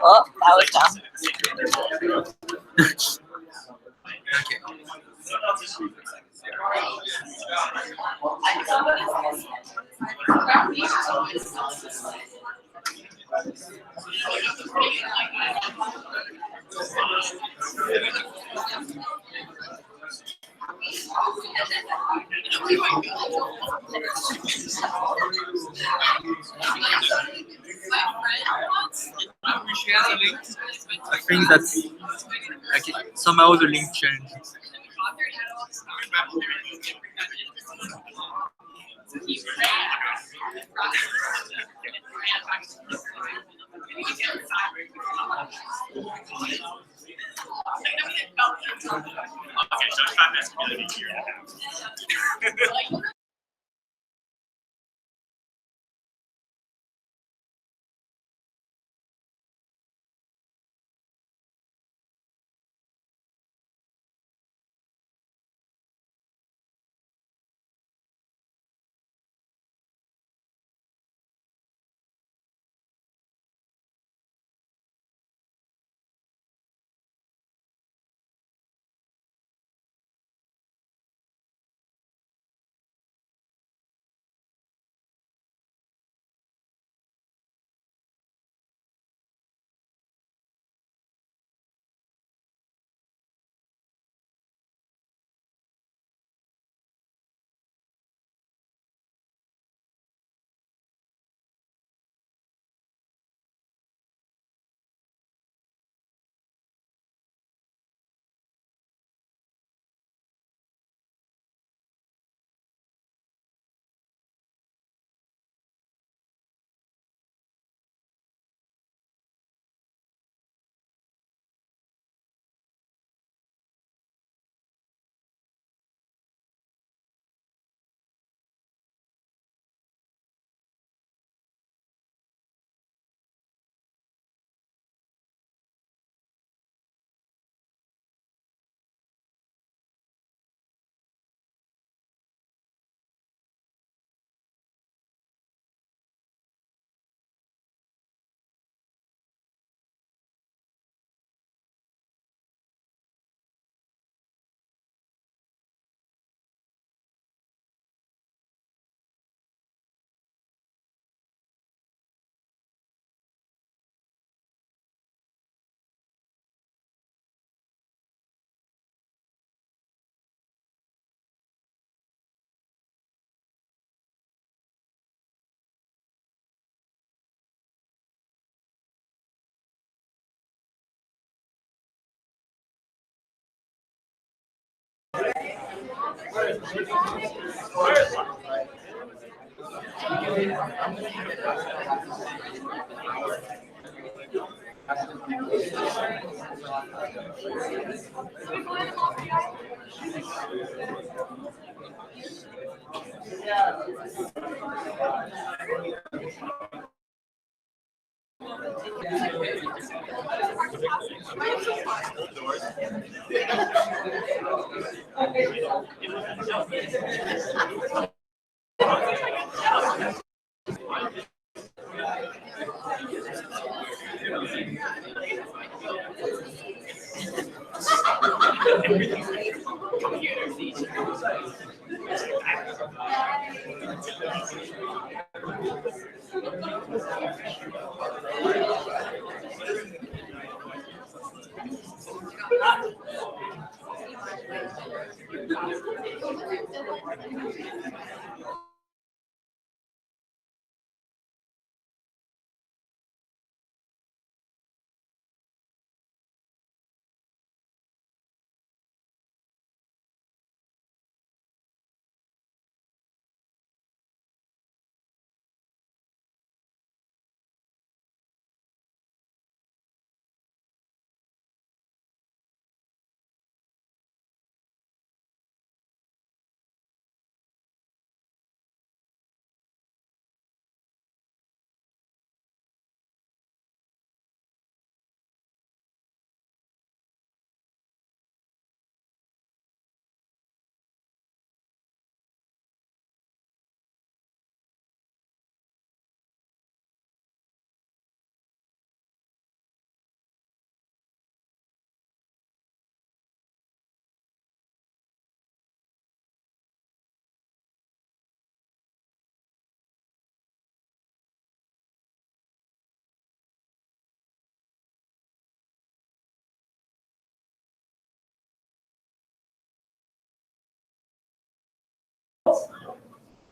Oh, that was dumb. Okay. I think that's okay. Somehow the link changed.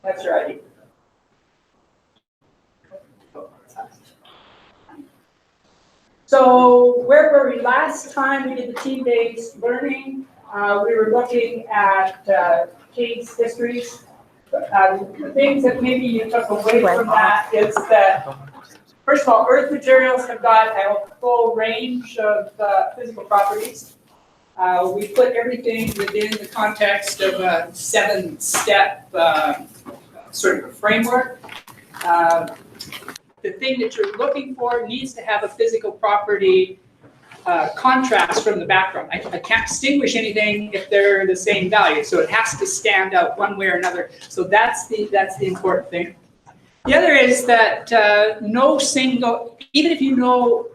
That's right. So where were we last time we did the team-based learning? We were looking at case histories. The things that maybe you took away from that is that, first of all, earth materials have got a full range of physical properties. We put everything within the context of a 7-step sort of a framework. The thing that you're looking for needs to have a physical property contrast from the background. I can't distinguish anything if they're the same value, so it has to stand out one way or another. So that's the important thing. The other is that no single, even if you know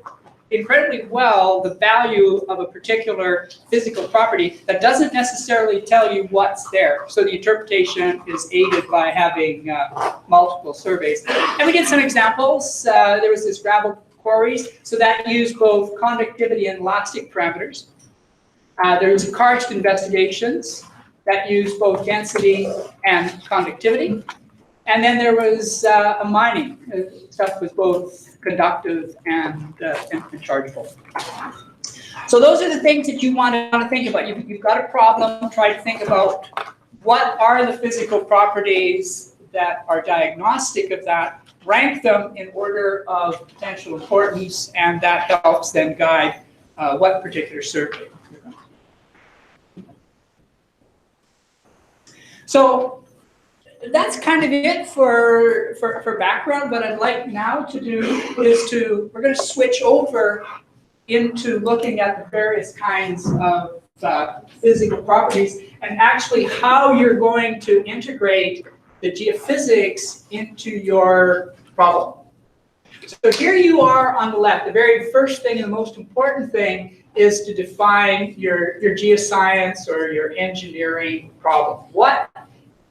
incredibly well the value of a particular physical property, that doesn't necessarily tell you what's there. So the interpretation is aided by having multiple surveys. And we did some examples. There was this gravel quarries, so that used both conductivity and elastic parameters. There was karst investigations that used both density and conductivity. And then there was a mining stuff with both conductive and chargeable. So those are the things that you want to think about. You've got a problem, try to think about what are the physical properties that are diagnostic of that, rank them in order of potential importance, and that helps then guide what particular survey you're going to do. So that's kind of it for background. What I'd like now to do is we're going to switch over into looking at the various kinds of physical properties and actually how you're going to integrate the geophysics into your problem. So here you are on the left. The very first thing and the most important thing is to define your geoscience or your engineering problem. What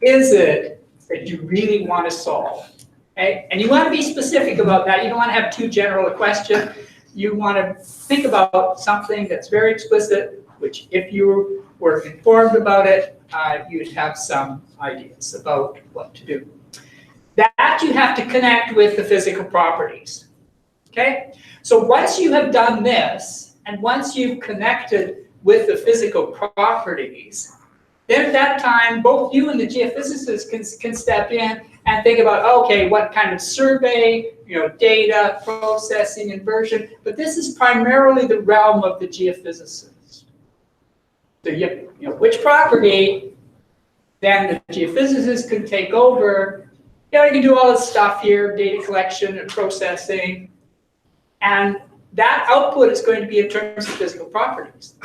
is it that you really want to solve? Okay? And you want to be specific about that. You don't want to have too general a question. You want to think about something that's very explicit, which if you were informed about it, you'd have some ideas about what to do. That you have to connect with the physical properties. Okay? So once you have done this, and once you've connected with the physical properties, then at that time, both you and the geophysicist can step in and think about, okay, what kind of survey, data, processing, inversion. But this is primarily the realm of the geophysicist. So which property, then the geophysicist can take over. You can do all this stuff here, data collection and processing. And that output is going to be in terms of physical properties.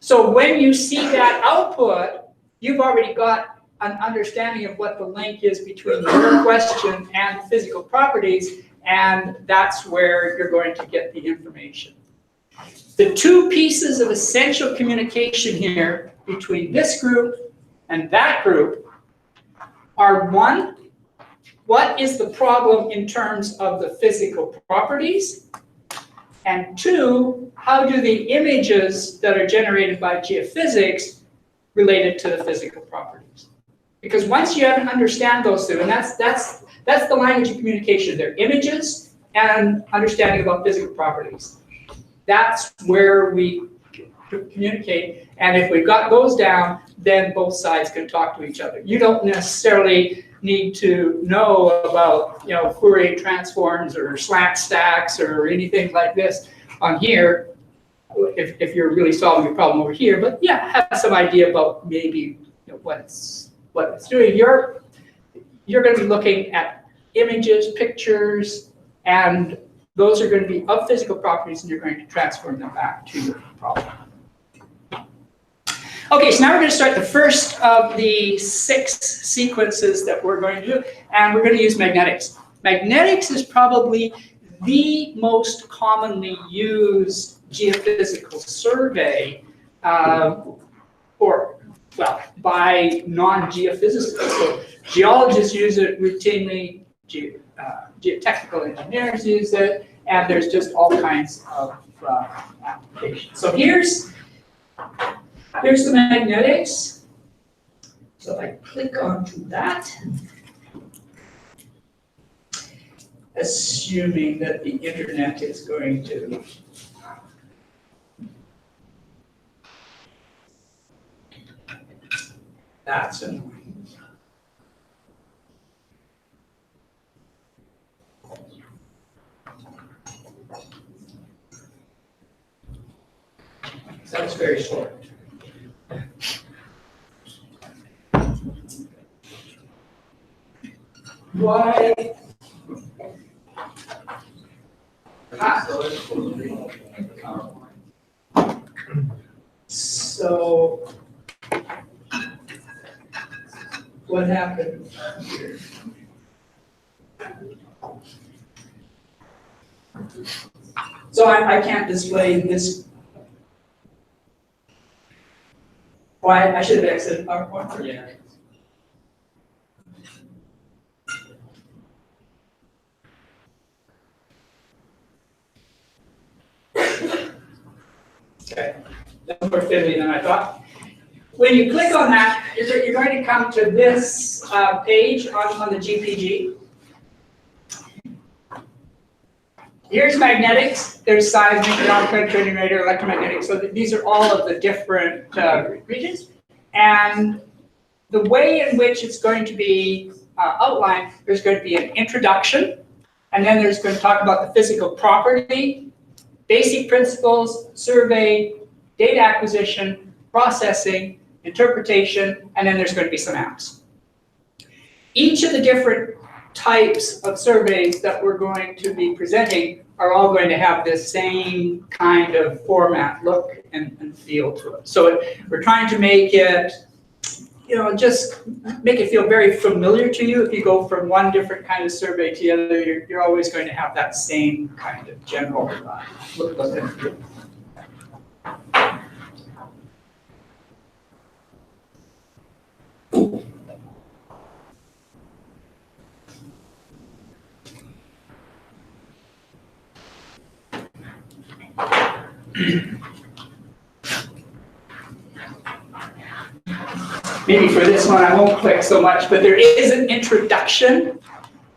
So when you see that output, you've already got an understanding of what the link is between your question and physical properties, and that's where you're going to get the information. The two pieces of essential communication here between this group and that group are, one, what is the problem in terms of the physical properties? And two, how do the images that are generated by geophysics related to the physical properties? Because once you understand those two, and that's the language of communication, they're images and understanding about physical properties. That's where we communicate, and if we've got those down, then both sides can talk to each other. You don't necessarily need to know about Fourier transforms or slant stacks or anything like this on here if you're really solving your problem over here, but yeah, have some idea about maybe what it's doing. You're going to be looking at images, pictures, and those are going to be of physical properties, and you're going to transform them back to your problem. Okay, so now we're going to start the first of the 6 sequences that we're going to do, and we're going to use magnetics. Magnetics is probably the most commonly used geophysical survey by non-geophysicists. So geologists use it routinely, geotechnical engineers use it, and there's just all kinds of applications. So here's the magnetics. So I click onto that, assuming that the internet is going to that's annoying. That's very slow. Why? So, what happened here? So I can't display this. Why? I should have exited PowerPoint. Yeah. Okay, that's more fiddly than I thought. When you click on that, you're going to come to this page on the GPG. Here's magnetics, there's seismic, non-penetrating radar, electromagnetic. So these are all of the different regions. And the way in which it's going to be outlined, there's going to be an introduction, and then there's going to talk about the physical property, basic principles, survey, data acquisition, processing, interpretation, and then there's going to be some apps. Each of the different types of surveys that we're going to be presenting are all going to have this same kind of format, look, and feel to it. So we're trying to make it, just make it feel very familiar to you. If you go from one different kind of survey to the other, you're always going to have that same kind of general look and feel. Maybe for this one I won't click so much, but there is an introduction,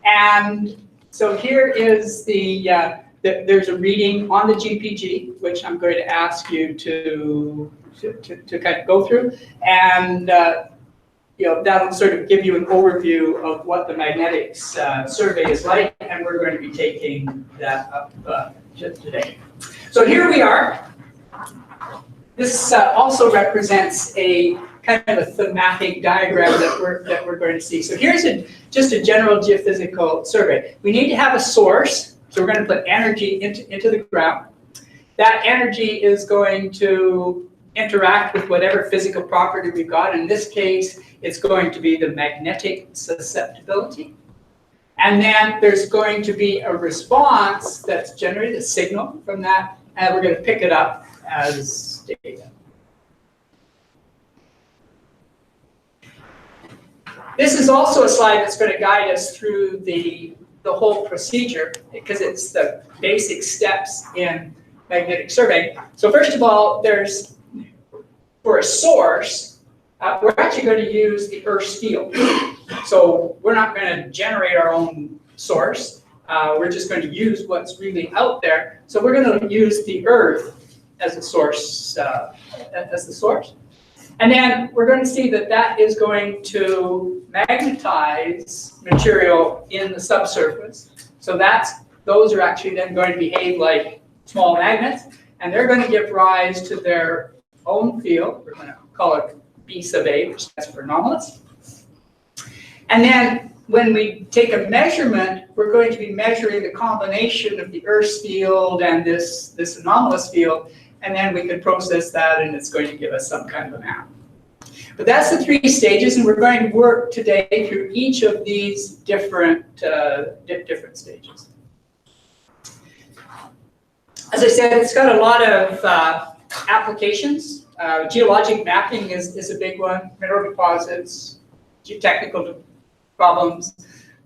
and so here is there's a reading on the GPG, which I'm going to ask you to kind of go through, and that'll sort of give you an overview of what the magnetics survey is like, and we're going to be taking that up today. So here we are. This also represents a kind of a thematic diagram that we're going to see. So here's just a general geophysical survey. We need to have a source, so we're going to put energy into the ground. That energy is going to interact with whatever physical property we've got. In this case, it's going to be the magnetic susceptibility. And then there's going to be a response that's generated, a signal from that, and we're going to pick it up as data. This is also a slide that's going to guide us through the whole procedure, because it's the basic steps in magnetic surveying. So first of all, for a source, we're actually going to use the Earth's field. So we're not going to generate our own source. We're just going to use what's really out there. So we're going to use the Earth as a source, as the source. And then we're going to see that is going to magnetize material in the subsurface. So those are actually then going to behave like small magnets, and they're going to give rise to their own field. We're going to call it B sub A, which stands for anomalous. And then when we take a measurement, we're going to be measuring the combination of the Earth's field and this anomalous field, and then we can process that, and it's going to give us some kind of a map. But that's the 3 stages, and we're going to work today through each of these different stages. As I said, it's got a lot of applications. Geologic mapping is a big one. Mineral deposits, geotechnical problems,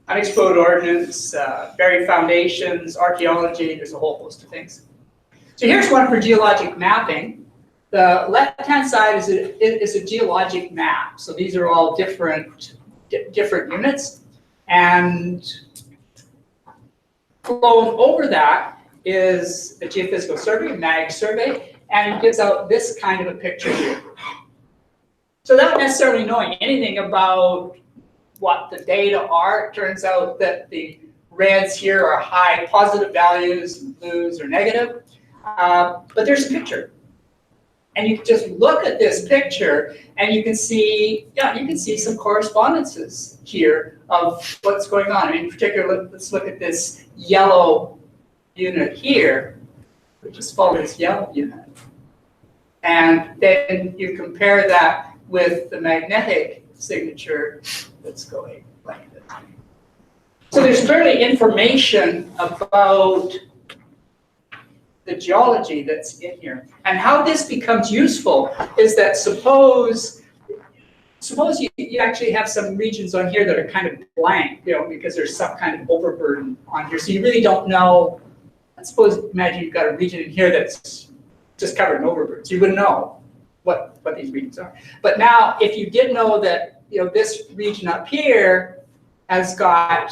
unexploded ordnance, buried foundations, archaeology. There's a whole host of things. So here's one for geologic mapping. The left-hand side is a geologic map. So these are all different units. And flowing over that is a geophysical survey, a mag survey, and it gives out this kind of a picture here. So without necessarily knowing anything about what the data are, it turns out that the reds here are high positive values, and blues are negative. But there's a picture. And you can just look at this picture and you can see, some correspondences here of what's going on. I mean, in particular, let's look at this yellow unit here, which is following this yellow unit. And then you compare that with the magnetic signature that's going like this. So there's clearly information about the geology that's in here. And how this becomes useful is that suppose you actually have some regions on here that are kind of blank, because there's some kind of overburden on here. So you really don't know. Imagine you've got a region in here that's just covered in overburden. So you wouldn't know what these regions are. But now, if you did know that, this region up here has got,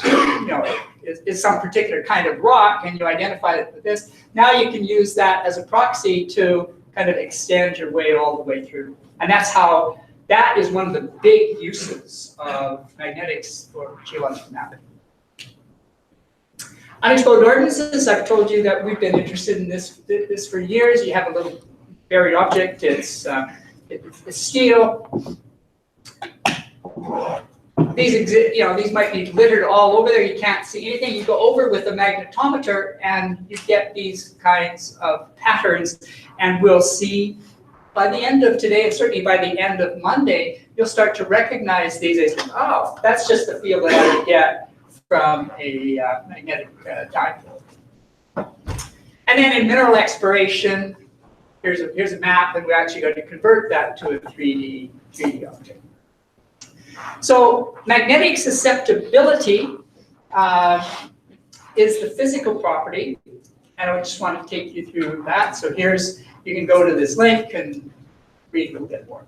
is some particular kind of rock, and you identify it with this, now you can use that as a proxy to kind of extend your way all the way through. And that is one of the big uses of magnetics for geologic mapping. Unexploded ordinances, I've told you that we've been interested in this for years. You have a little buried object, it's steel. These might be littered all over there. You can't see anything. You go over with a magnetometer and you get these kinds of patterns. And we'll see by the end of today, and certainly by the end of Monday, you'll start to recognize these as, oh, that's just the field that I would get from a magnetic dipole. And then in mineral exploration, here's a map, and we're actually going to convert that to a 3D object. So magnetic susceptibility is the physical property, and I just want to take you through that. So you can go to this link and read a little bit more.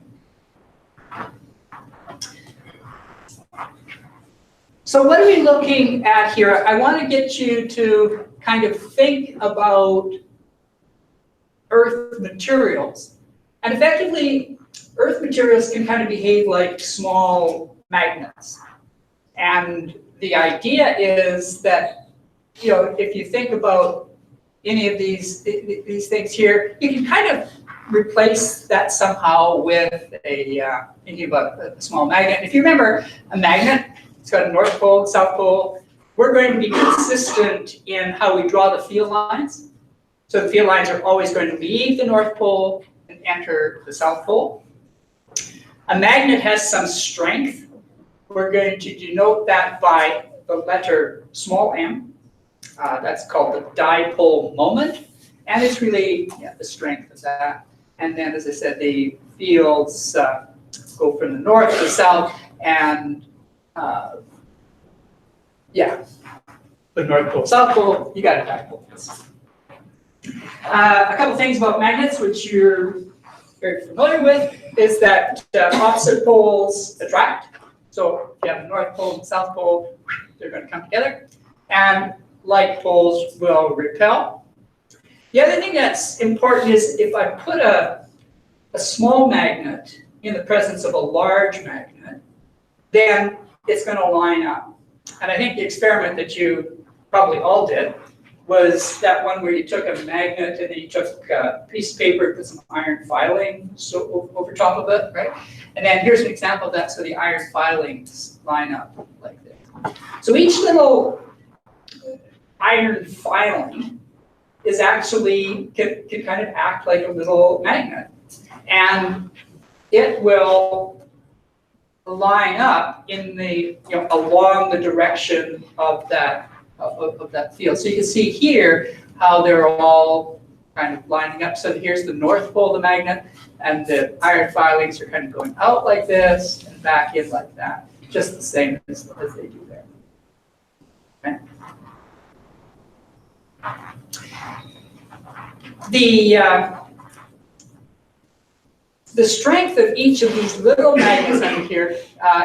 So what are we looking at here? I want to get you to kind of think about Earth materials. And effectively, Earth materials can kind of behave like small magnets. And the idea is that, if you think about any of these things here, you can kind of replace that somehow with thinking about a small magnet. If you remember a magnet, it's got a north pole, south pole. We're going to be consistent in how we draw the field lines. So the field lines are always going to leave the north pole and enter the south pole. A magnet has some strength. We're going to denote that by the letter small m. That's called the dipole moment. And it's really the strength of that. And then, as I said, the fields go from the north to the south, and the north pole, south pole, you got a dipole. A couple things about magnets, which you're very familiar with, is that opposite poles attract. So if you have a north pole and south pole, they're going to come together. And like poles will repel. The other thing that's important is if I put a small magnet in the presence of a large magnet, then it's going to line up. And I think the experiment that you probably all did was that one where you took a magnet and then you took a piece of paper, put some iron filing over top of it, right? And then here's an example of that. So the iron filings line up like this. So each little iron filing is actually can kind of act like a little magnet, and it will line up in the along the direction of that field. So you can see here how they're all kind of lining up. So here's the north pole of the magnet, and the iron filings are kind of going out like this and back in like that, just the same as they do there. Okay. the strength of each of these little magnets under here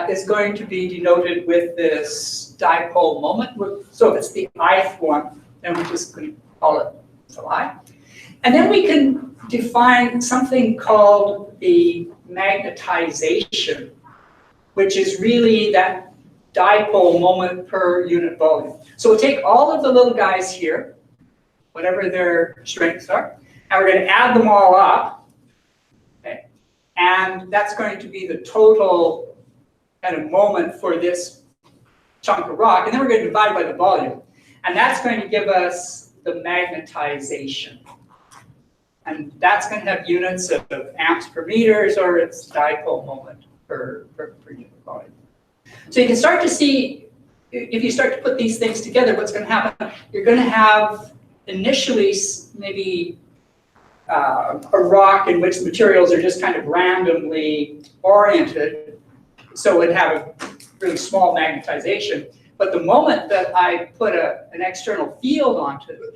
is going to be denoted with this dipole moment. So if it's the ith one, then we're just going to call it Li. And then we can define something called the magnetization, which is really that dipole moment per unit volume. So we'll take all of the little guys here, whatever their strengths are, and we're going to add them all up. Okay? And that's going to be the total kind of moment for this chunk of rock. And then we're going to divide by the volume. And that's going to give us the magnetization. And that's going to have units of amps per meters, or its dipole moment per unit volume. So you can start to see, if you start to put these things together, what's going to happen. You're going to have initially maybe a rock in which the materials are just kind of randomly oriented, so it'd have a really small magnetization. But the moment that I put an external field onto it,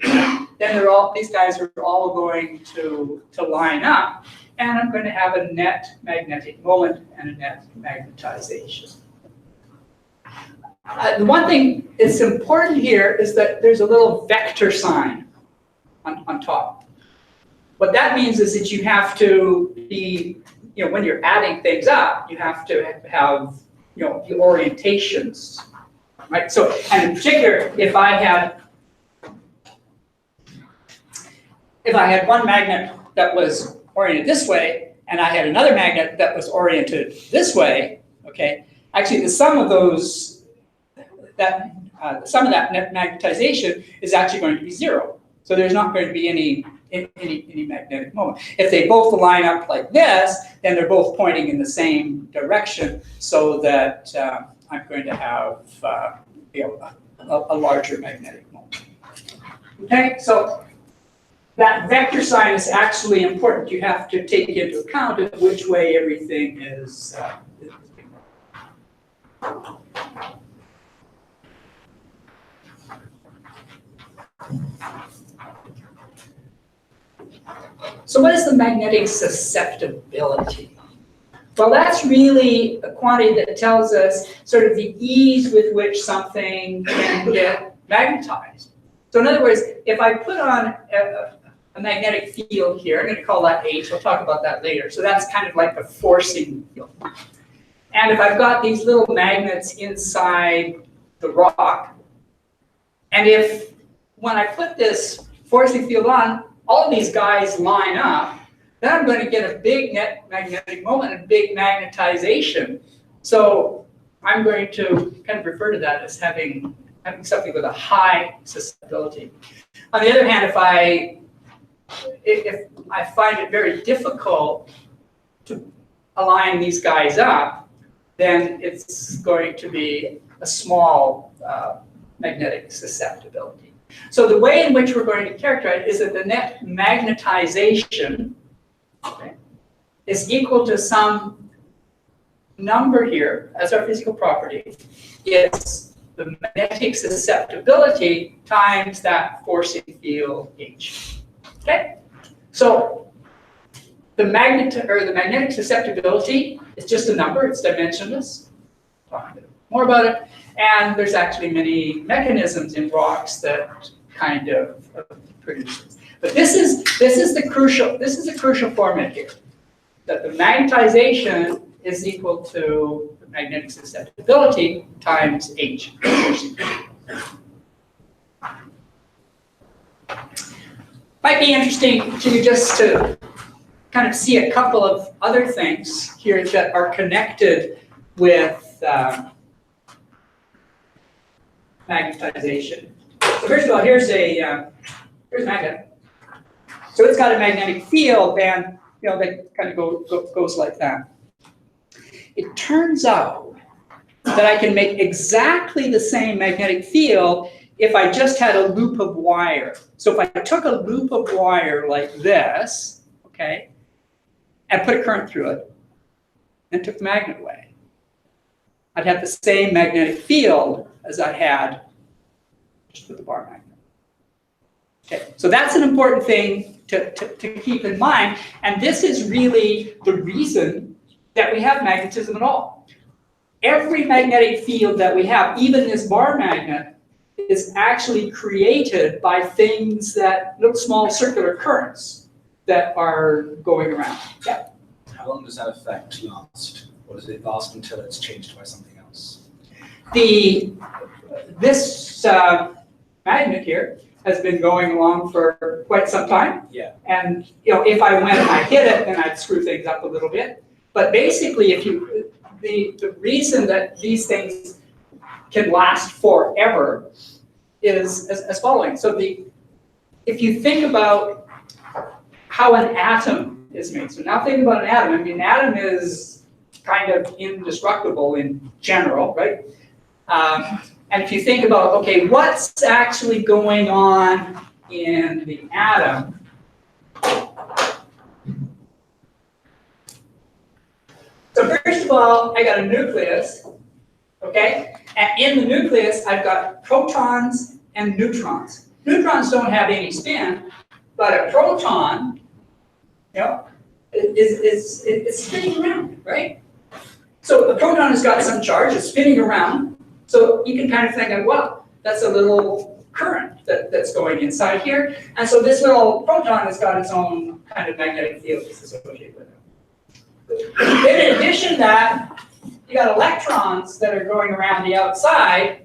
then these guys are all going to line up, and I'm going to have a net magnetic moment and a net magnetization. The one thing that's important here is that there's a little vector sign on top. What that means is that you have to be, when you're adding things up, you have to have, the orientations, right? So, and in particular, if I had one magnet that was oriented this way, and I had another magnet that was oriented this way, okay, actually the sum of those, the sum of that net magnetization is actually going to be 0. So there's not going to be any magnetic moment. If they both line up like this, then they're both pointing in the same direction, so that I'm going to have a larger magnetic moment. Okay, so that vector sign is actually important. You have to take into account of which way everything is being run. So what is the magnetic susceptibility? Well, that's really a quantity that tells us sort of the ease with which something can get magnetized. So in other words, if I put on a magnetic field here, I'm going to call that H, we'll talk about that later. So that's kind of like the forcing field. And if I've got these little magnets inside the rock, and if when I put this forcing field on, all these guys line up, then I'm going to get a big net magnetic moment and big magnetization. So I'm going to kind of refer to that as having something with a high susceptibility. On the other hand, if I find it very difficult to align these guys up, then it's going to be a small magnetic susceptibility. So the way in which we're going to characterize it is that the net magnetization, okay, is equal to some number here as our physical property. It's the magnetic susceptibility times that forcing field H. Okay? So the magnetic susceptibility is just a number, it's dimensionless. Talk a bit more about it. And there's actually many mechanisms in rocks that kind of produce this. But this is the crucial formula here. That the magnetization is equal to the magnetic susceptibility times H. Might be interesting to you just to kind of see a couple of other things here that are connected with magnetization. So first of all, here's a magnet. So it's got a magnetic field, and that kind of goes like that. It turns out that I can make exactly the same magnetic field if I just had a loop of wire. So if I took a loop of wire like this, okay, and put a current through it, and took the magnet away, I'd have the same magnetic field as I had just with the bar magnet. Okay, so that's an important thing to keep in mind. And this is really the reason that we have magnetism at all. Every magnetic field that we have, even this bar magnet, is actually created by things that, little small circular currents that are going around. Yeah. How long does that effect last? Or does it last until it's changed by something else? This magnet here has been going along for quite some time. Yeah. And if I went and I hit it, then I'd screw things up a little bit. But basically, the reason that these things can last forever is as following. So if you think about how an atom is made. So now think about an atom. I mean, an atom is kind of indestructible in general, right? And if you think about, okay, what's actually going on in the atom? So first of all, I got a nucleus, okay? And in the nucleus, I've got protons and neutrons. Neutrons don't have any spin, but a proton, is spinning around, right? So the proton has got some charge, it's spinning around. So you can kind of think of, well, that's a little current that's going inside here. And so this little proton has got its own kind of magnetic field associated with it. Then in addition to that, you got electrons that are going around the outside.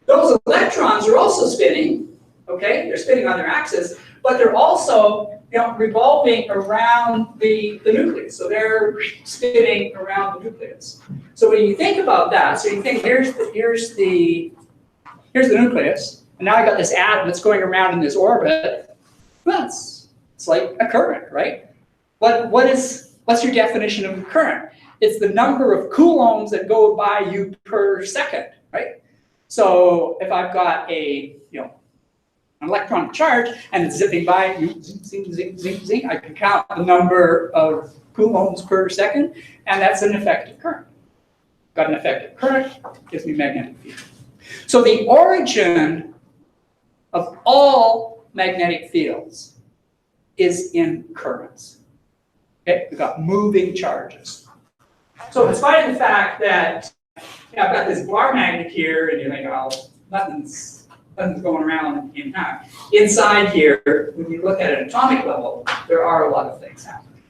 Those electrons are also spinning, okay? They're spinning on their axis, but they're also revolving around the nucleus. So they're spinning around the nucleus. So when you think about that, so you think here's the nucleus, and now I got this atom that's going around in this orbit. Well, it's like a current, right? What's your definition of a current? It's the number of coulombs that go by you per second, right? So if I've got an electron charge and it's zipping by, zing, zing, zing, zing, I can count the number of coulombs per second, and that's an effective current. Got an effective current, gives me magnetic field. So the origin of all magnetic fields is in currents. Okay, we've got moving charges. So in spite of the fact that I've got this bar magnet here, and you think, oh, nothing's going around in here. Inside here, when you look at an atomic level, there are a lot of things happening.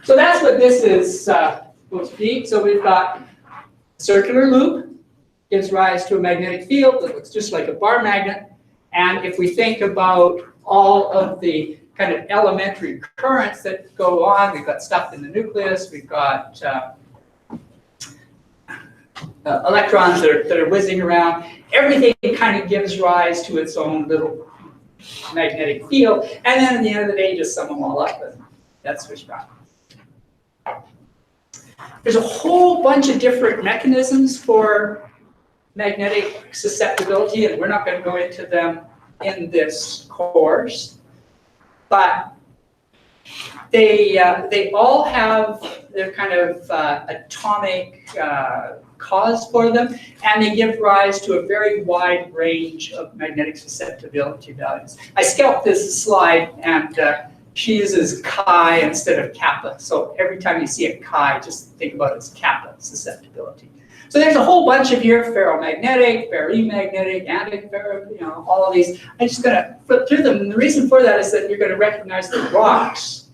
So that's what this is supposed to be. So we've got a circular loop, gives rise to a magnetic field that looks just like a bar magnet. And if we think about all of the kind of elementary currents that go on, we've got stuff in the nucleus, we've got electrons that are whizzing around. Everything kind of gives rise to its own little magnetic field. And then at the end of the day, you just sum them all up, and that's what you got. There's a whole bunch of different mechanisms for magnetic susceptibility, and we're not going to go into them in this course. But they all have their kind of atomic cause for them, and they give rise to a very wide range of magnetic susceptibility values. I scalped this slide, and she uses chi instead of kappa. So every time you see a chi, just think about it as kappa susceptibility. So there's a whole bunch of here: ferromagnetic, ferrimagnetic, antiferro, all of these. I'm just going to flip through them, and the reason for that is that you're going to recognize the rocks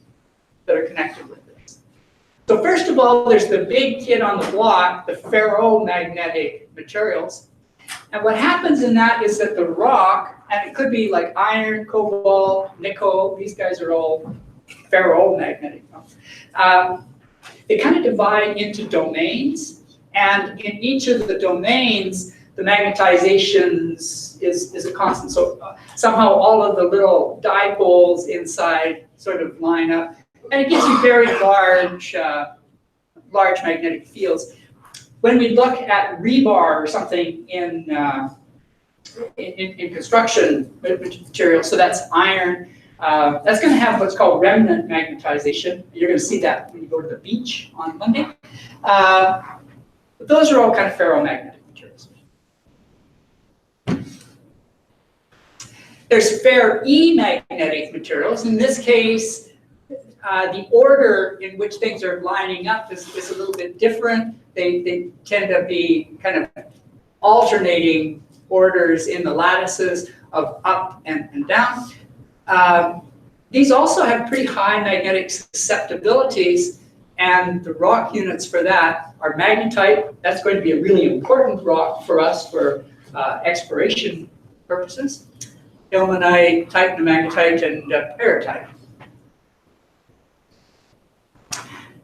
that are connected with this. So first of all, there's the big kid on the block, the ferromagnetic materials. And what happens in that is that the rock, and it could be like iron, cobalt, nickel, these guys are all ferromagnetic. They kind of divide into domains. And in each of the domains, the magnetizations is a constant. So somehow all of the little dipoles inside sort of line up. And it gives you very large magnetic fields. When we look at rebar or something in construction materials, so that's iron, that's going to have what's called remnant magnetization. You're going to see that when you go to the beach on Monday. But those are all kind of ferromagnetic materials. There's ferromagnetic materials. In this case, the order in which things are lining up is a little bit different. They tend to be kind of alternating orders in the lattices of up and down. These also have pretty high magnetic susceptibilities, and the rock units for that are magnetite. That's going to be a really important rock for us for exploration purposes. Ilmenite, titanmagnetite, and pyrrhotite.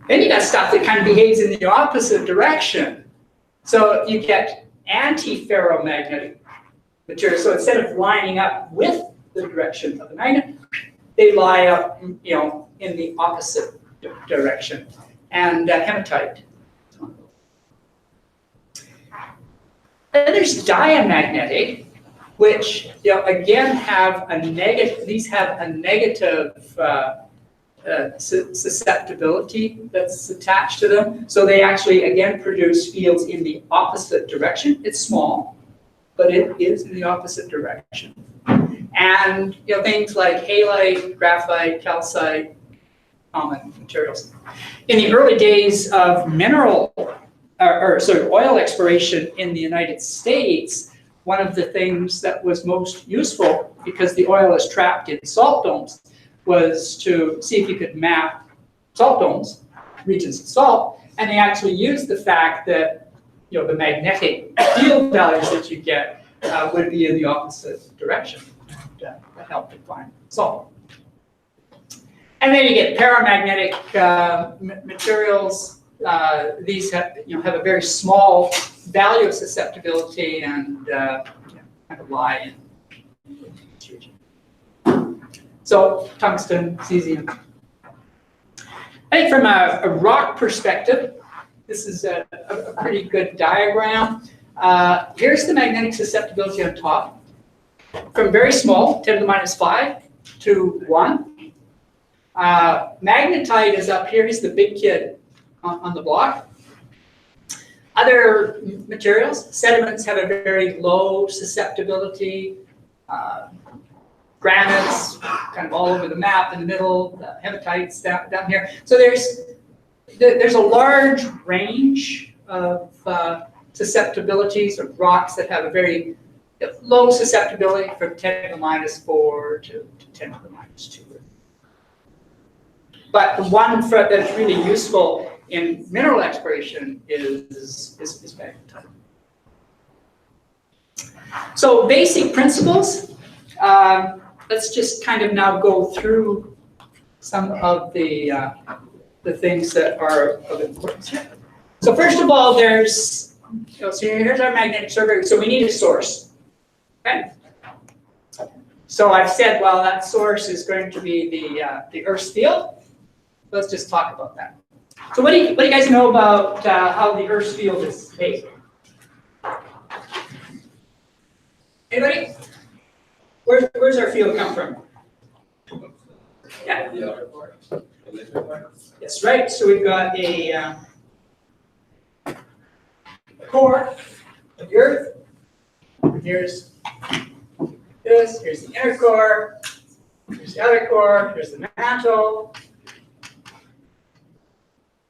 Then you got stuff that kind of behaves in the opposite direction. So you get antiferromagnetic materials. So instead of lining up with the direction of the magnet, they lie up, in the opposite direction. And hematite. Then there's diamagnetic, which again have a negative. These have a negative susceptibility that's attached to them. So they actually again produce fields in the opposite direction. It's small, but it is in the opposite direction. And things like halite, graphite, calcite, common materials. In the early days of oil exploration in the United States, one of the things that was most useful, because the oil is trapped in salt domes, was to see if you could map salt domes, regions of salt, and they actually used the fact that the magnetic field values that you get would be in the opposite direction. That helped to find salt. And then you get paramagnetic materials. These have a very small value of susceptibility and kind of lie in this region. So tungsten, cesium. I think from a rock perspective, this is a pretty good diagram. Here's the magnetic susceptibility on top. From very small, 10 to the minus 5, to 1. Magnetite is up here. He's the big kid on the block. Other materials, sediments have a very low susceptibility. Granites, kind of all over the map in the middle. Hematites down here. So there's a large range of susceptibilities of rocks that have a very low susceptibility from 10 to the minus 4 to 10 to the minus 2. But the one that's really useful in mineral exploration is magnetite. So basic principles. Let's just kind of now go through some of the things that are of importance here. So first of all, so here's our magnetic survey. So we need a source. Okay. So I've said, well, that source is going to be the Earth's field. Let's just talk about that. So what do you guys know about how the Earth's field is made? Anybody? Where's our field come from? Yeah. That's right. So we've got a core of the Earth. Here's this. Here's the inner core. Here's the outer core. Here's the mantle.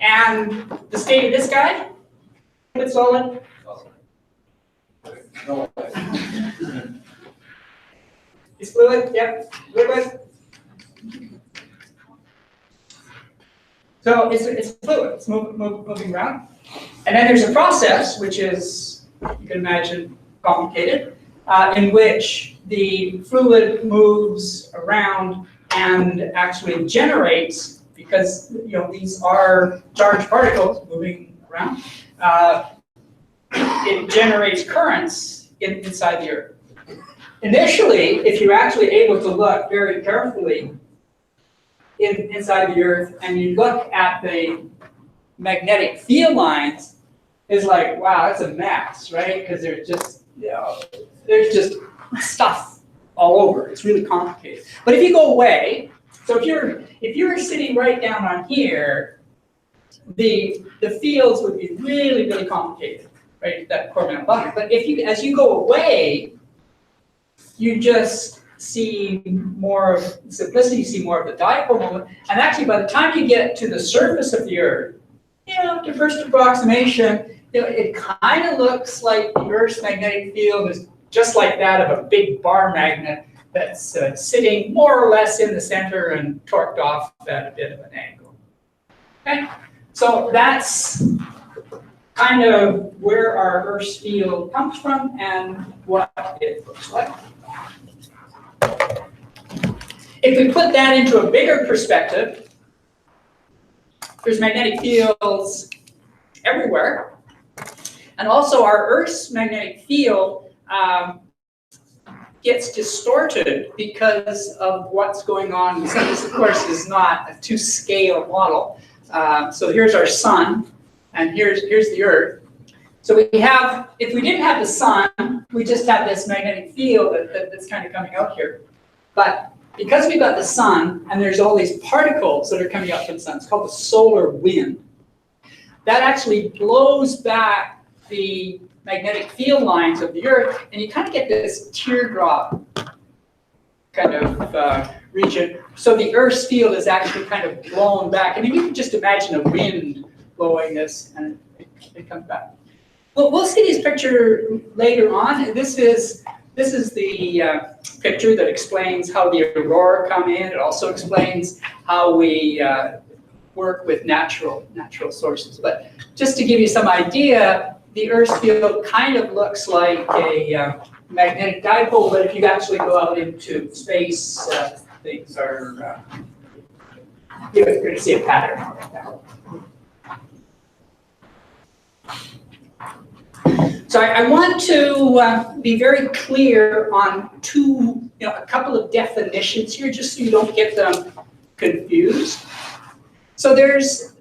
And the state of this guy? Liquid, solid? It's fluid, yep, liquid. So it's fluid, it's moving around. And then there's a process, which is, you can imagine, complicated, in which the fluid moves around and actually generates, because these are charged particles moving around, it generates currents inside the Earth. Initially, if you're actually able to look very carefully inside the Earth and you look at the magnetic field lines, it's like, wow, that's a mess, right? Because there's just stuff all over. It's really complicated. But if you go away, so if you're sitting right down on here, the fields would be really, really complicated, right? That core mantle buffer. But as you go away, you just see more of simplicity, you see more of the dipole moment. And actually, by the time you get to the surface of the Earth, to first approximation, it kind of looks like the Earth's magnetic field is just like that of a big bar magnet that's sitting more or less in the center and torqued off at a bit of an angle. Okay, so that's kind of where our Earth's field comes from and what it looks like. If we put that into a bigger perspective, there's magnetic fields everywhere. And also our Earth's magnetic field gets distorted because of what's going on. So this, of course, is not a to-scale model. So here's our sun, and here's the Earth. So we have, if we didn't have the sun, we just have this magnetic field that's kind of coming out here. But because we've got the sun, and there's all these particles that are coming out from the sun, it's called the solar wind, that actually blows back the magnetic field lines of the Earth, and you kind of get this teardrop kind of region. So the Earth's field is actually kind of blown back. And if you can just imagine a wind blowing this, and it comes back. Well, we'll see this picture later on. This is the picture that explains how the aurora come in. It also explains how we work with natural sources. But just to give you some idea, the Earth's field kind of looks like a magnetic dipole, but if you actually go out into space, things are, you're going to see a pattern like that. So I want to be very clear on a couple of definitions here, just so you don't get them confused. So there's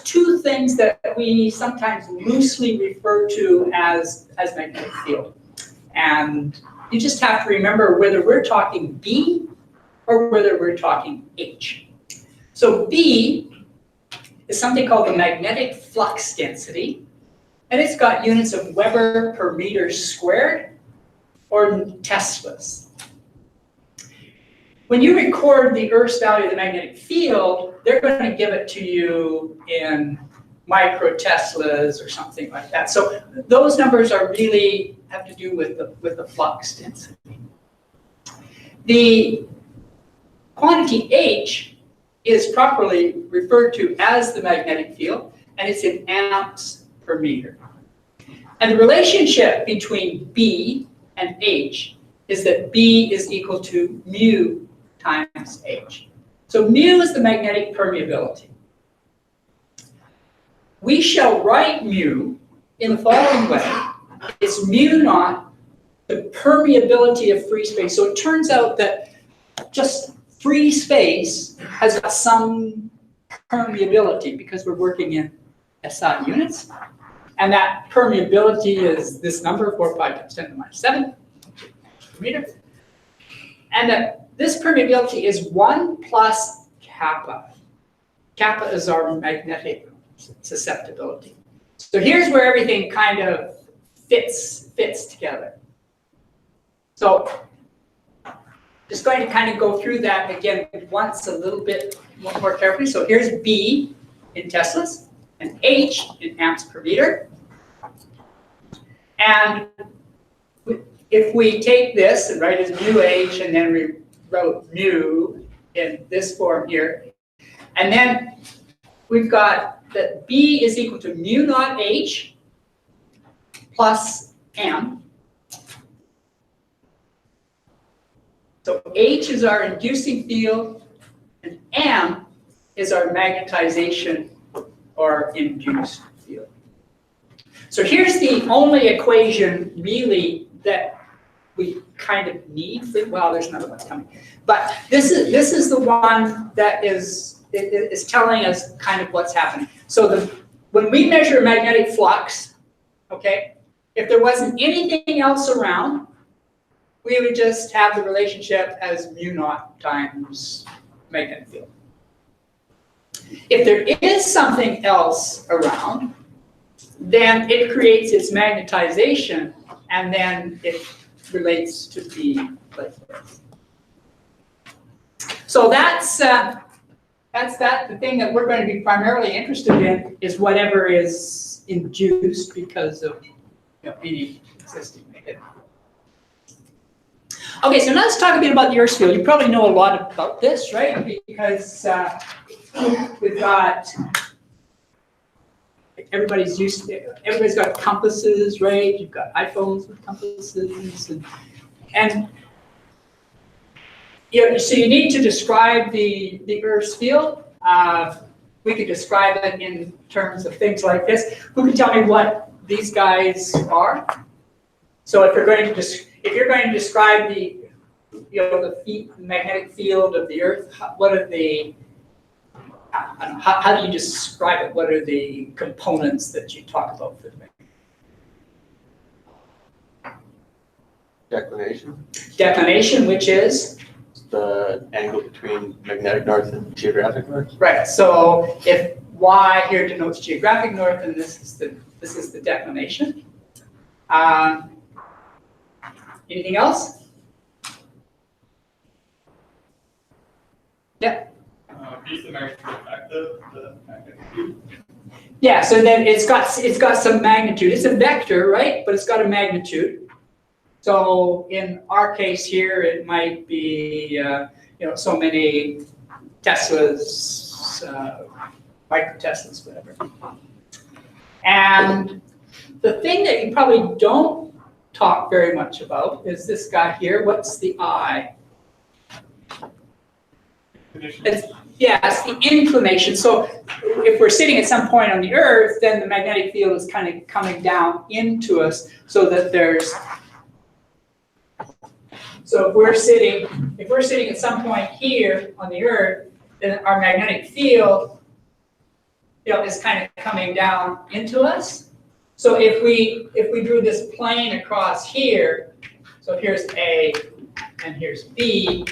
two things that we sometimes loosely refer to as magnetic field. And you just have to remember whether we're talking B or whether we're talking H. So B is something called the magnetic flux density, and it's got units of Weber per meter squared or Teslas. When you record the Earth's value of the magnetic field, they're going to give it to you in microteslas or something like that. So those numbers are really have to do with the flux density. The quantity H is properly referred to as the magnetic field, and it's in amps per meter. And the relationship between B and H is that B is equal to mu times H. So mu is the magnetic permeability. We shall write mu in the following way. It's mu naught, the permeability of free space. So it turns out that just free space has got some permeability because we're working in SI units. And that permeability is this number, 4 pi times 10 to the minus 7 per meter. And that this permeability is 1 plus kappa. Kappa is our magnetic susceptibility. So here's where everything kind of fits together. So just going to kind of go through that again once a little bit more carefully. So here's B in Teslas and H in amps per meter. And if we take this and write as mu H, and then we wrote mu in this form here, and then we've got that B is equal to mu naught H plus M. So H is our inducing field, and M is our magnetization or induced field. So here's the only equation really that we kind of need. Well, there's another one coming, but this is the one that is telling us kind of what's happening. So when we measure magnetic flux, okay, if there wasn't anything else around, we would just have the relationship as mu naught times magnetic field. If there is something else around, then it creates its magnetization, and then it relates to B like this. So that's that. The thing that we're going to be primarily interested in is whatever is induced because of any existing negative. Okay, so now let's talk a bit about the Earth's field. You probably know a lot about this, right? Because we've got everybody's got compasses, right? You've got iPhones with compasses, and so you need to describe the Earth's field. We could describe it in terms of things like this. Who can tell me what these guys are? So if you're going to describe the magnetic field of the Earth, what are the how do you describe it? What are the components that you talk about for the Declination. Declination, which is? The angle between magnetic north and geographic north. Right. So if Y here denotes geographic north, and this is the declination. Anything else? Yeah. Piece the magnitude effect of the magnetic field. Yeah. So then it's got some magnitude. It's a vector, right? But it's got a magnitude. So in our case here, it might be so many Teslas, microteslas, whatever. And the thing that you probably don't talk very much about is this guy here. What's the I? It's the inclination. So if we're sitting at some point on the Earth, then the magnetic field is kind of coming down into us, so that there's. So if we're sitting at some point here on the Earth, then our magnetic field, is kind of coming down into us. So if we drew this plane across here, so here's A and here's B,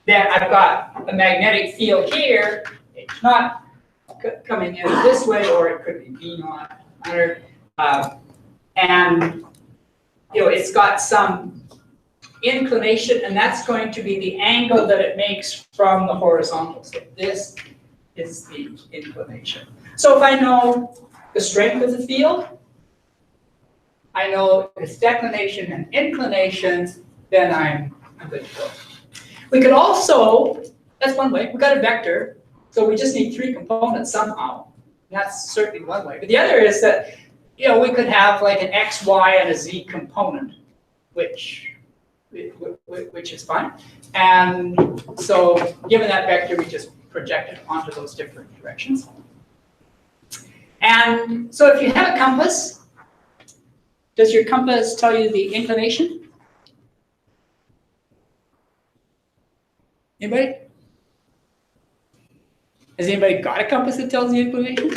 then I've got a magnetic field here. It's not coming in this way, or it could be B naught, and it's got some inclination, and that's going to be the angle that it makes from the horizontal. So this is the inclination. So if I know the strength of the field, I know its declination and inclination, then I'm good to go. We could also, that's one way, we've got a vector, so we just need three components somehow. That's certainly one way. But the other is that we could have like an X, Y, and a Z component, which is fine. And so given that vector, we just project it onto those different directions. And so if you have a compass, does your compass tell you the inclination? Anybody? Has anybody got a compass that tells the inclination?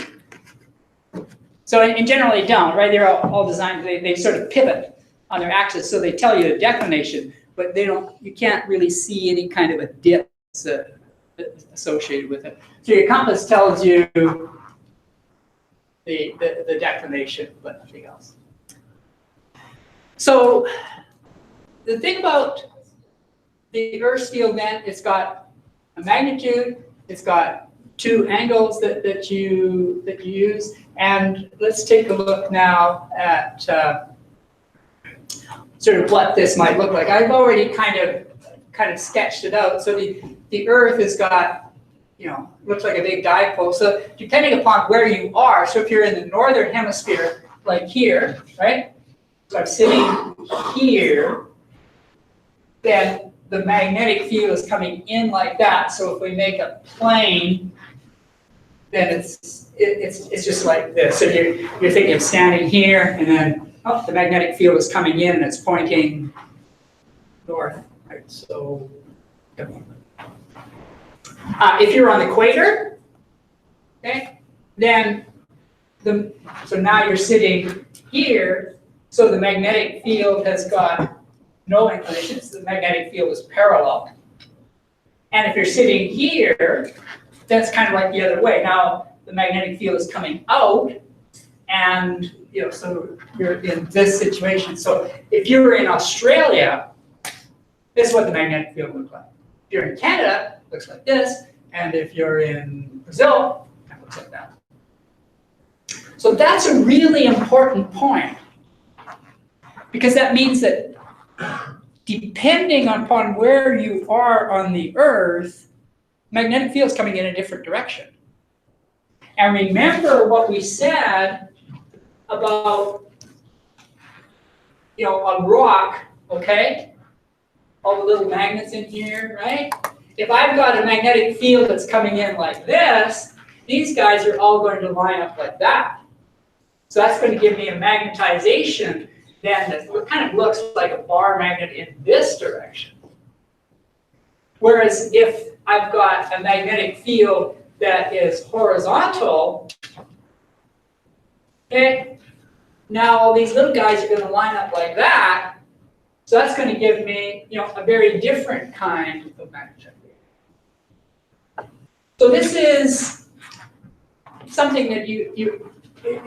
So in general, they don't, right? They're all designed, they sort of pivot on their axis, so they tell you the declination, but you can't really see any kind of a dip associated with it. So your compass tells you the declination, but nothing else. So the thing about the Earth's field, then, it's got a magnitude, it's got two angles that you use, and let's take a look now at sort of what this might look like. I've already kind of sketched it out. So the Earth has got, looks like a big dipole. So depending upon where you are, so if you're in the northern hemisphere, like here, right? So I'm sitting here, then the magnetic field is coming in like that. So if we make a plane, then it's just like this. So you're thinking of standing here, and then the magnetic field is coming in and it's pointing north. Right? So if you're on the equator, okay, then so now you're sitting here. So the magnetic field has got no inclination. So the magnetic field is parallel. And if you're sitting here, that's kind of like the other way. Now the magnetic field is coming out, and so you're in this situation. So if you were in Australia, This is what the magnetic field looks like. If you're in Canada, it looks like this, and if you're in Brazil, it looks like that. So that's a really important point, because that means that depending upon where you are on the Earth, magnetic field's coming in a different direction. And remember what we said about, a rock, okay? All the little magnets in here, right? If I've got a magnetic field that's coming in like this, these guys are all going to line up like that. So that's going to give me a magnetization then that kind of looks like a bar magnet in this direction. Whereas if I've got a magnetic field that is horizontal, okay, now all these little guys are going to line up like that. So that's going to give me, a very different kind of magnetic field. So this is something that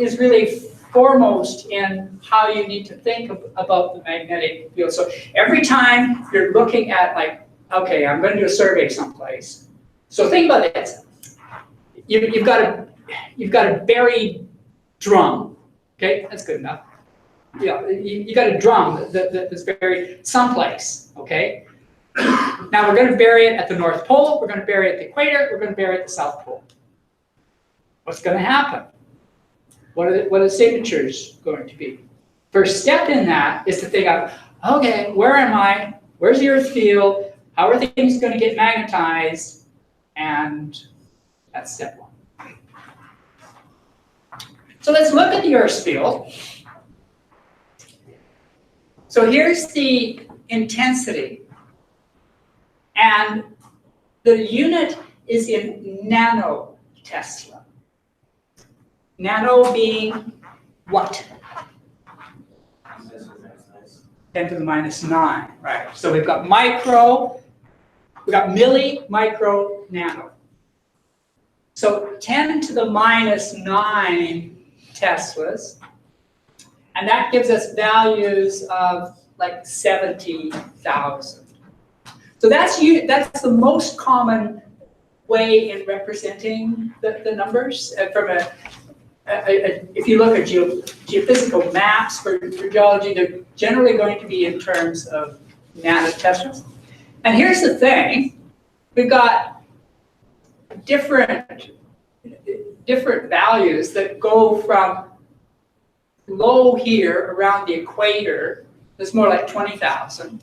is really foremost in how you need to think about the magnetic field. So every time you're looking at, like, okay, I'm going to do a survey someplace. So think about this. You've got a buried drum. Okay, that's good enough. You got a drum that's buried someplace. Okay. Now we're going to bury it at the North Pole. We're going to bury it at the equator. We're going to bury it at the South Pole. What's going to happen? What are the signatures going to be? First step in that is to think of, okay, where am I? Where's the Earth field? How are things going to get magnetized? And that's step one. So let's look at the Earth's field. So here's the intensity. And the unit is in nanotesla. Nano being what? 10 to the minus 9, right? So we've got micro, we've got milli, micro, nano. So 10 to the minus 9 Teslas, and that gives us values of like 70,000. So that's the most common way in representing the numbers. If you look at geophysical maps for geology, they're generally going to be in terms of nanoteslas. And here's the thing, we've got different values that go from low here around the equator, that's more like 20,000,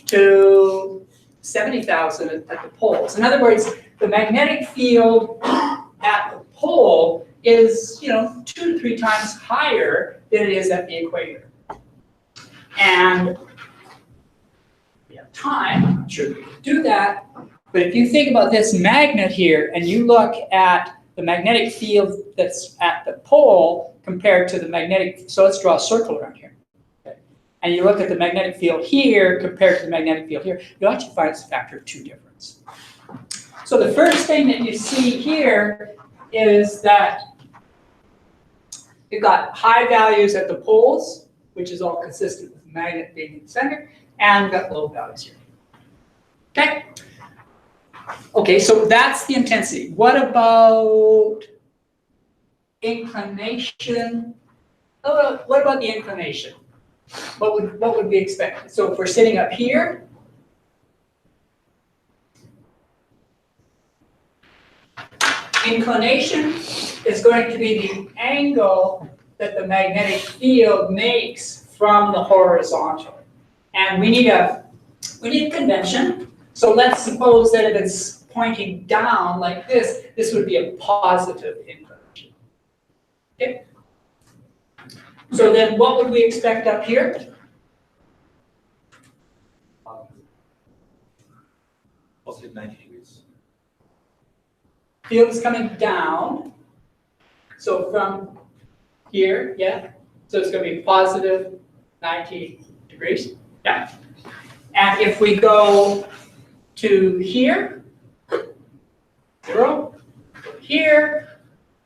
to 70,000 at the poles. In other words, the magnetic field at the pole is 2 to 3 times higher than it is at the equator. And we have time, I'm not sure we can do that, but if you think about this magnet here and you look at the magnetic field that's at the pole compared to the magnetic, so let's draw a circle around here. Okay. And you look at the magnetic field here compared to the magnetic field here, you'll actually find it's a factor of 2 difference. So the first thing that you see here is that you've got high values at the poles, which is all consistent with the magnet being in the center, and we've got low values here. Okay? Okay, so that's the intensity. What about inclination? Oh, what about the inclination? What would we expect? So if we're sitting up here, inclination is going to be the angle that the magnetic field makes from the horizontal. And we need a convention. So let's suppose that if it's pointing down like this, this would be a positive inclination. Okay? So then what would we expect up here? Positive 90 degrees. Field is coming down. So from here, yeah. So it's going to be positive 90 degrees. Yeah. And if we go to here, 0, here,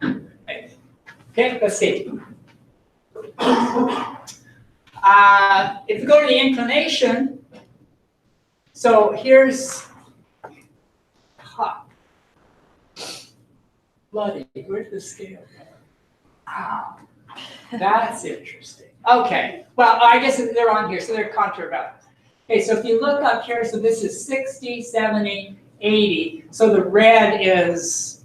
okay, let's see. If we go to the inclination, So here's, bloody, where's the scale? Ah, that's interesting. Okay, well, I guess they're on here, so they're contour values. Okay, so if you look up here, so this is 60, 70, 80. So the red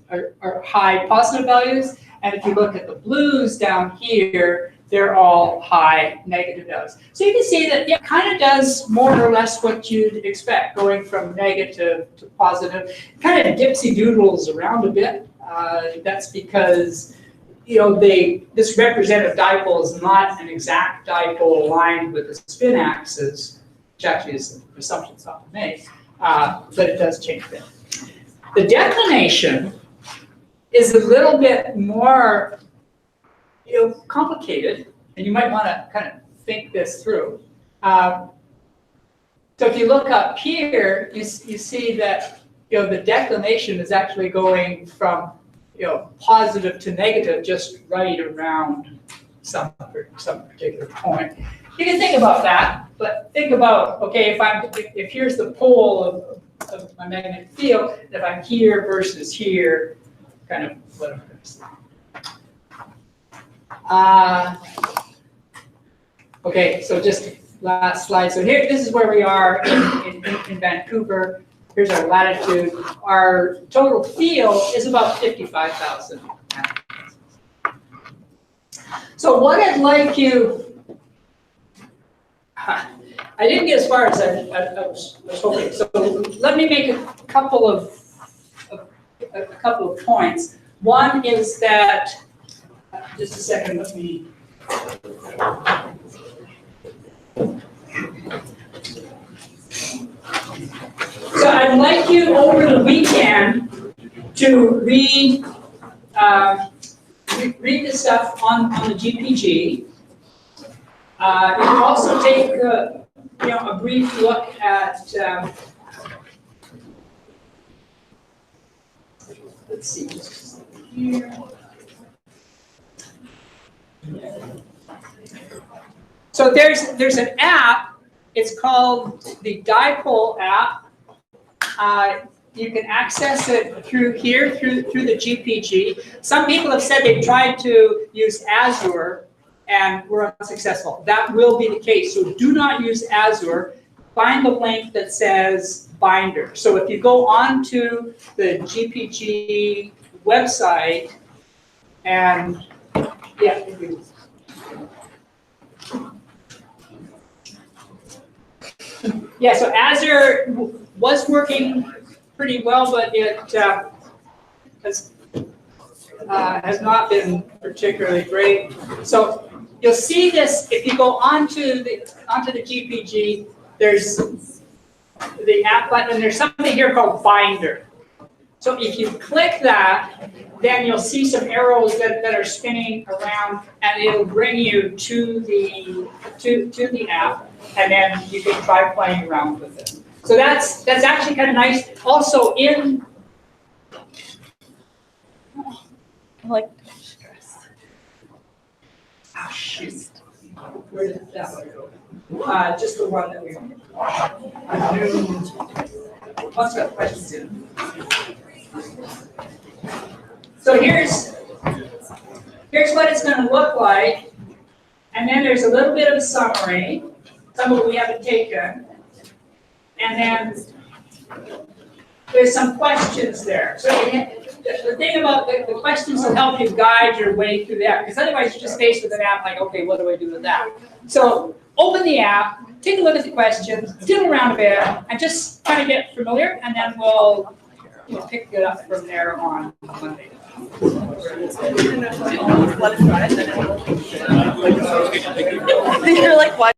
are high positive values, and if you look at the blues down here, they're all high negative values. So you can see that it kind of does more or less what you'd expect, going from negative to positive. It kind of dipsy doodles around a bit. That's because this representative dipole is not an exact dipole aligned with the spin axis, which actually is an assumption it's often made, but it does change a bit. The declination is a little bit more complicated, and you might want to kind of think this through. So if you look up here, you see that the declination is actually going from positive to negative just right around some particular point. You can think about that, but think about, okay, if here's the pole of my magnetic field, if I'm here versus here, kind of what I'm going to say. Okay, so just last slide. So here, this is where we are in Vancouver. Here's our latitude. Our total field is about 55,000. So what I'd like you, I didn't get as far as I was hoping. So let me make a couple of points. One is that, just a second, let me. So I'd like you over the weekend to read the stuff on the GPG. You can also take a brief look at let's see here. So there's an app. It's called the Dipole app. You can access it through here, through the GPG. Some people have said they've tried to use Azure and were unsuccessful. That will be the case. So do not use Azure. Find the link that says Binder. So if you go onto the GPG website and so Azure was working pretty well, but it has not been particularly great. So you'll see this if you go onto the GPG. There's the app button, and there's something here called Binder. So if you click that, then you'll see some arrows that are spinning around, and it'll bring you to the app, and then you can try playing around with it. So that's actually kind of nice. Also in Like, oh shoot, where did that one go? Just the one that we lots of questions in. So here's what it's going to look like, and then there's a little bit of a summary, some of it we haven't taken, and then there's some questions there. So the thing about the questions will help you guide your way through the app, because otherwise you're just faced with an app like, okay, what do I do with that? So open the app, take a look at the questions, fiddle around a bit, and just kind of get familiar, and then we'll pick it up from there on Monday. you're like, why?